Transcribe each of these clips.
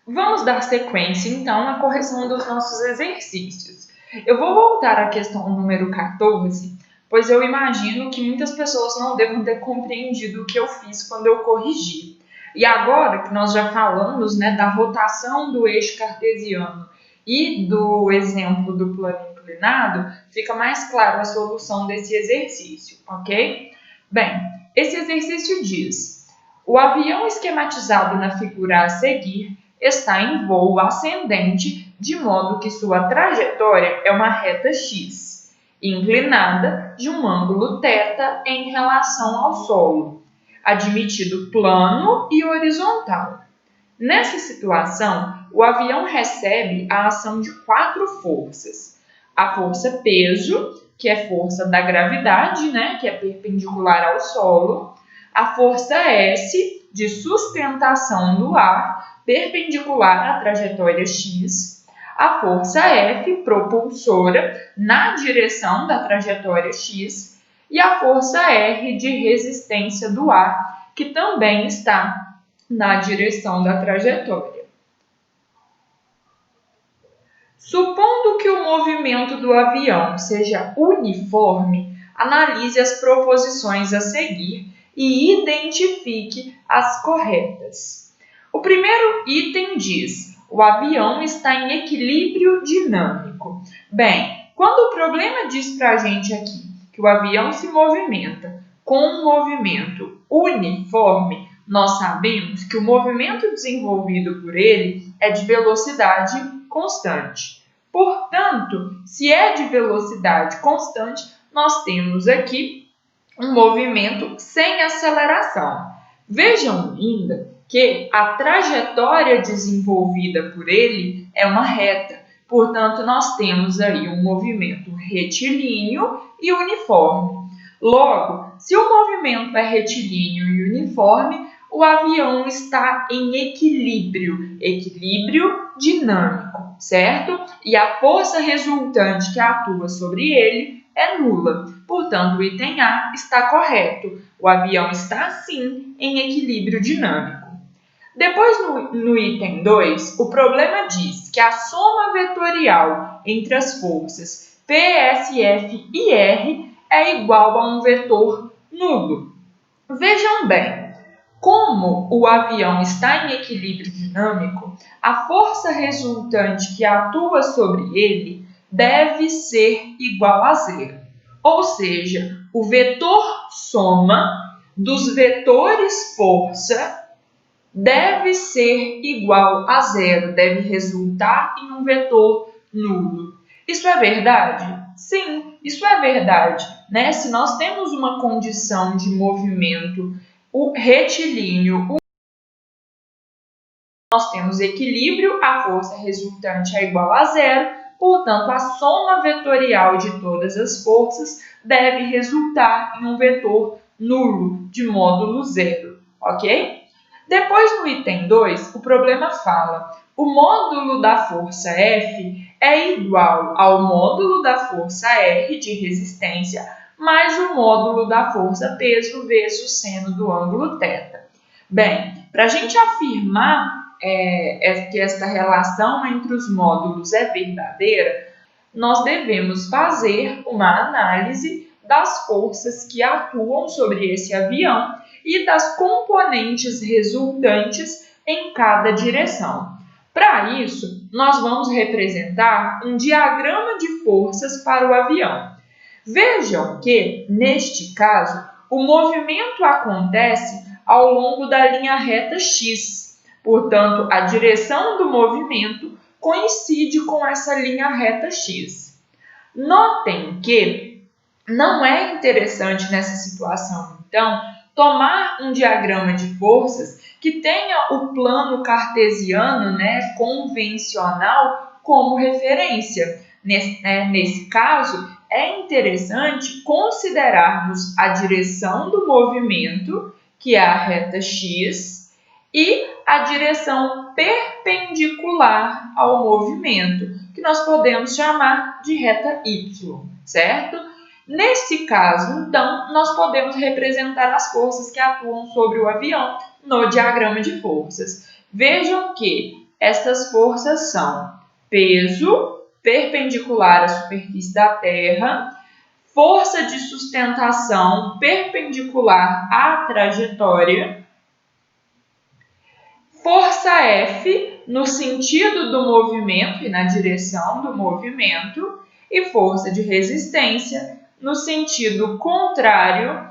Vamos dar sequência, então, à correção dos nossos exercícios. Eu vou voltar à questão número 14, pois eu imagino que muitas pessoas não devam ter compreendido o que eu fiz quando eu corrigi. E agora que nós já falamos, da rotação do eixo cartesiano e do exemplo do plano inclinado, fica mais claro a solução desse exercício, ok? Bem, esse exercício diz: o avião esquematizado na figura a seguir está em voo ascendente, de modo que sua trajetória é uma reta x, inclinada de um ângulo θ em relação ao solo, admitido plano e horizontal. Nessa situação, o avião recebe a ação de 4 forças. A força peso, que é força da gravidade, que é perpendicular ao solo. A força S, de sustentação do ar, perpendicular à trajetória x. A força F, propulsora, na direção da trajetória x. E a força R, de resistência do ar, que também está na direção da trajetória. Supondo que o movimento do avião seja uniforme, analise as proposições a seguir e identifique as corretas. O primeiro item diz: o avião está em equilíbrio dinâmico. Bem, quando o problema diz para a gente aqui que o avião se movimenta com um movimento uniforme, nós sabemos que o movimento desenvolvido por ele é de velocidade constante. Portanto, se é de velocidade constante, nós temos aqui um movimento sem aceleração. Vejam ainda que a trajetória desenvolvida por ele é uma reta. Portanto, nós temos aí um movimento retilíneo e uniforme. Logo, se o movimento é retilíneo e uniforme, o avião está em equilíbrio dinâmico, certo? E a força resultante que atua sobre ele é nula. Portanto, o item A está correto. O avião está, sim, em equilíbrio dinâmico. Depois, no item 2, o problema diz que a soma vetorial entre as forças P, S, F e R é igual a um vetor nulo. Vejam bem, como o avião está em equilíbrio dinâmico, a força resultante que atua sobre ele deve ser igual a zero. Ou seja, o vetor soma dos vetores força deve ser igual a zero, deve resultar em um vetor nulo. Isso é verdade? Sim, isso é verdade. Se nós temos uma condição de movimento retilíneo, nós temos equilíbrio, a força resultante é igual a zero, portanto, a soma vetorial de todas as forças deve resultar em um vetor nulo, de módulo zero, ok? Depois, no item 2, o problema fala: o módulo da força F é igual ao módulo da força R de resistência mais o módulo da força peso vezes o seno do ângulo θ. Bem, para a gente afirmar que esta relação entre os módulos é verdadeira, nós devemos fazer uma análise das forças que atuam sobre esse avião e das componentes resultantes em cada direção. Para isso, nós vamos representar um diagrama de forças para o avião. Vejam que, neste caso, o movimento acontece ao longo da linha reta x. Portanto, a direção do movimento coincide com essa linha reta x. Notem que não é interessante nessa situação, então, tomar um diagrama de forças que tenha o plano cartesiano, convencional, como referência. Nesse caso, é interessante considerarmos a direção do movimento, que é a reta x, e a direção perpendicular ao movimento, que nós podemos chamar de reta y, certo? Nesse caso, então, nós podemos representar as forças que atuam sobre o avião no diagrama de forças. Vejam que estas forças são peso perpendicular à superfície da Terra, força de sustentação perpendicular à trajetória, força F no sentido do movimento e na direção do movimento, e força de resistência no sentido contrário.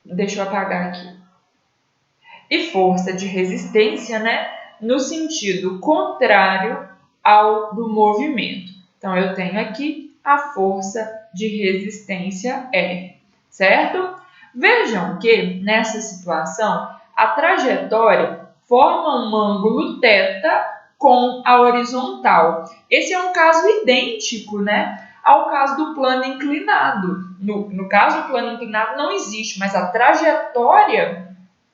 Deixa eu apagar aqui. E força de resistência, no sentido contrário ao do movimento. Então, eu tenho aqui a força de resistência R, certo? Vejam que, nessa situação, a trajetória forma um ângulo θ com a horizontal. Esse é um caso idêntico, ao caso do plano inclinado. No caso do plano inclinado não existe, mas a trajetória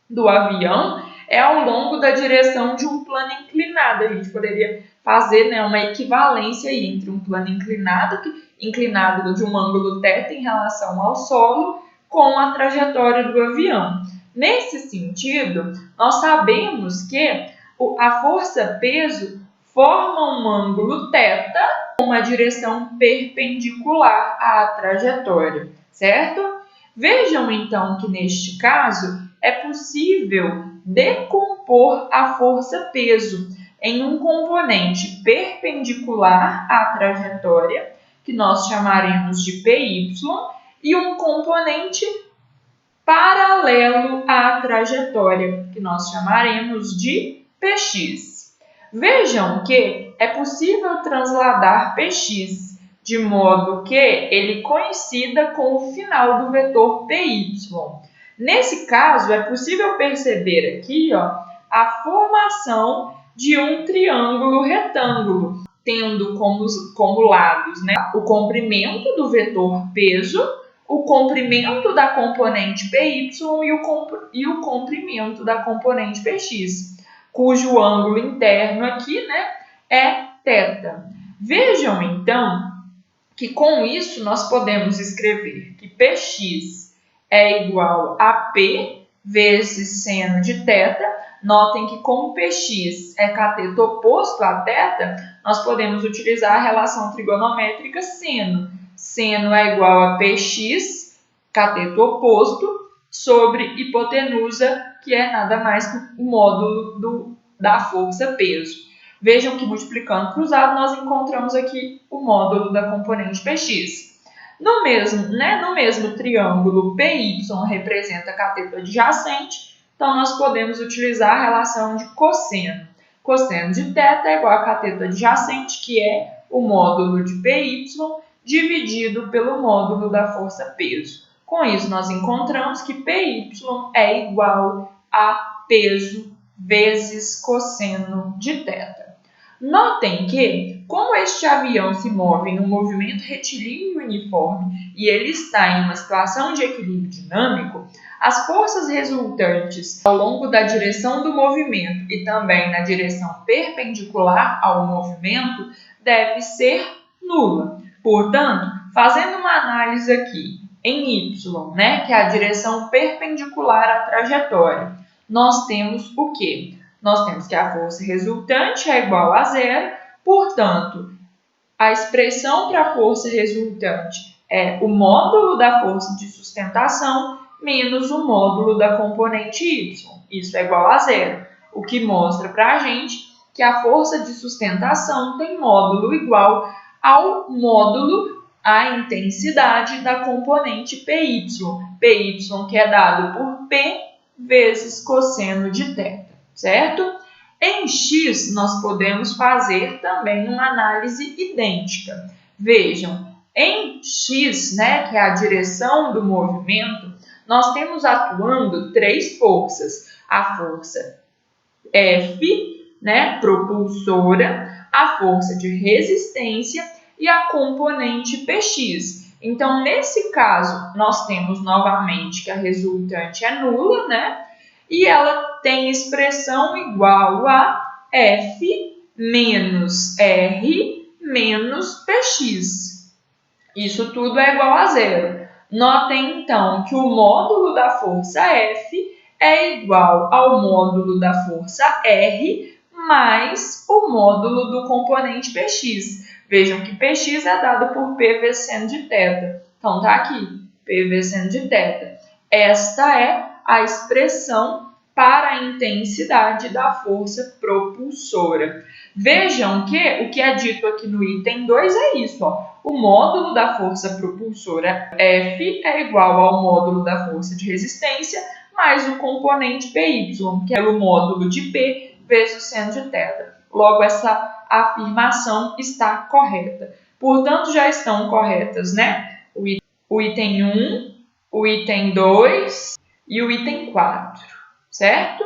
do avião é ao longo da direção de um plano inclinado. A gente poderia fazer uma equivalência aí entre um plano inclinado de um ângulo θ em relação ao solo com a trajetória do avião. Nesse sentido, nós sabemos que a força-peso forma um ângulo θ com uma direção perpendicular à trajetória, certo? Vejam então que neste caso é possível decompor a força-peso em um componente perpendicular à trajetória, que nós chamaremos de PY, e um componente paralelo à trajetória, que nós chamaremos de PX. Vejam que é possível transladar PX de modo que ele coincida com o final do vetor PY. Nesse caso, é possível perceber aqui a formação de um triângulo retângulo, tendo como lados o comprimento do vetor peso, o comprimento da componente PY e o comprimento da componente PX, cujo ângulo interno aqui é θ. Vejam então que com isso nós podemos escrever que PX é igual a P vezes seno de θ. Notem que como PX é cateto oposto a θ, nós podemos utilizar a relação trigonométrica seno. Seno é igual a PX, cateto oposto, sobre hipotenusa, que é nada mais que o módulo da força-peso. Vejam que multiplicando cruzado, nós encontramos aqui o módulo da componente PX. No mesmo triângulo, PY representa cateto adjacente, então nós podemos utilizar a relação de cosseno. Cosseno de θ é igual a cateto adjacente, que é o módulo de PY, dividido pelo módulo da força-peso. Com isso, nós encontramos que PY é igual a peso vezes cosseno de θ. Notem que, como este avião se move em um movimento retilíneo uniforme e ele está em uma situação de equilíbrio dinâmico, as forças resultantes ao longo da direção do movimento e também na direção perpendicular ao movimento deve ser nula. Portanto, fazendo uma análise aqui em Y, que é a direção perpendicular à trajetória, nós temos o quê? Nós temos que a força resultante é igual a zero, portanto, a expressão para a força resultante é o módulo da força de sustentação menos o módulo da componente Y. Isso é igual a zero, o que mostra para a gente que a força de sustentação tem módulo igual ao módulo, a intensidade da componente PY. PY que é dado por P vezes cosseno de θ. Certo? Em X, nós podemos fazer também uma análise idêntica. Vejam, em X, que é a direção do movimento, nós temos atuando três forças. A força F, propulsora, a força de resistência e a componente PX. Então, nesse caso, nós temos novamente que a resultante é nula, e ela tem expressão igual a F menos R menos PX. Isso tudo é igual a zero. Notem, então, que o módulo da força F é igual ao módulo da força R mais o módulo do componente Px. Vejam que Px é dado por PV seno de θ. Então, está aqui, PV seno de θ. Esta é a expressão para a intensidade da força propulsora. Vejam que o que é dito aqui no item 2 é isso, ó. O módulo da força propulsora F é igual ao módulo da força de resistência mais o componente PY, que é o módulo de P vezes o seno de θ. Logo, essa afirmação está correta. Portanto, já estão corretas, né? O item 1, o item 2 e o item 4, certo?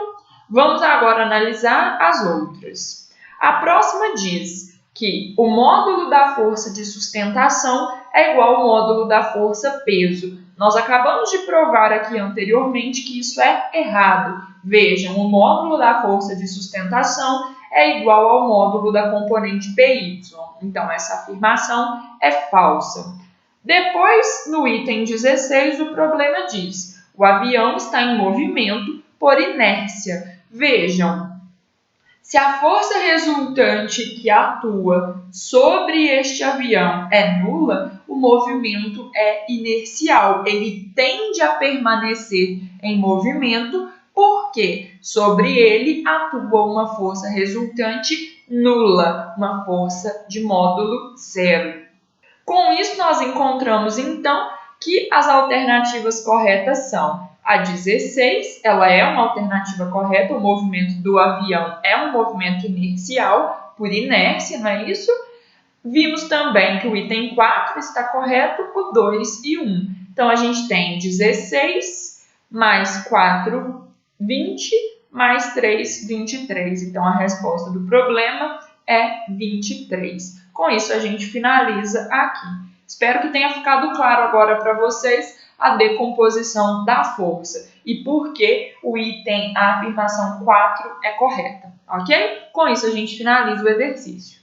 Vamos agora analisar as outras. A próxima diz que o módulo da força de sustentação é igual ao módulo da força peso. Nós acabamos de provar aqui anteriormente que isso é errado. Vejam, o módulo da força de sustentação é igual ao módulo da componente PY. Então, essa afirmação é falsa. Depois, no item 16, o problema diz: o avião está em movimento por inércia. Vejam, se a força resultante que atua sobre este avião é nula, o movimento é inercial. Ele tende a permanecer em movimento porque sobre ele atua uma força resultante nula, uma força de módulo zero. Com isso, nós encontramos, então, que as alternativas corretas são a 16, ela é uma alternativa correta, o movimento do avião é um movimento inercial, por inércia, não é isso? Vimos também que o item 4 está correto, o 2 e 1. Então, a gente tem 16 mais 4, 20, mais 3, 23. Então, a resposta do problema é 23. Com isso, a gente finaliza aqui. Espero que tenha ficado claro agora para vocês a decomposição da força e por que o item, a afirmação 4 é correta, ok? Com isso, a gente finaliza o exercício.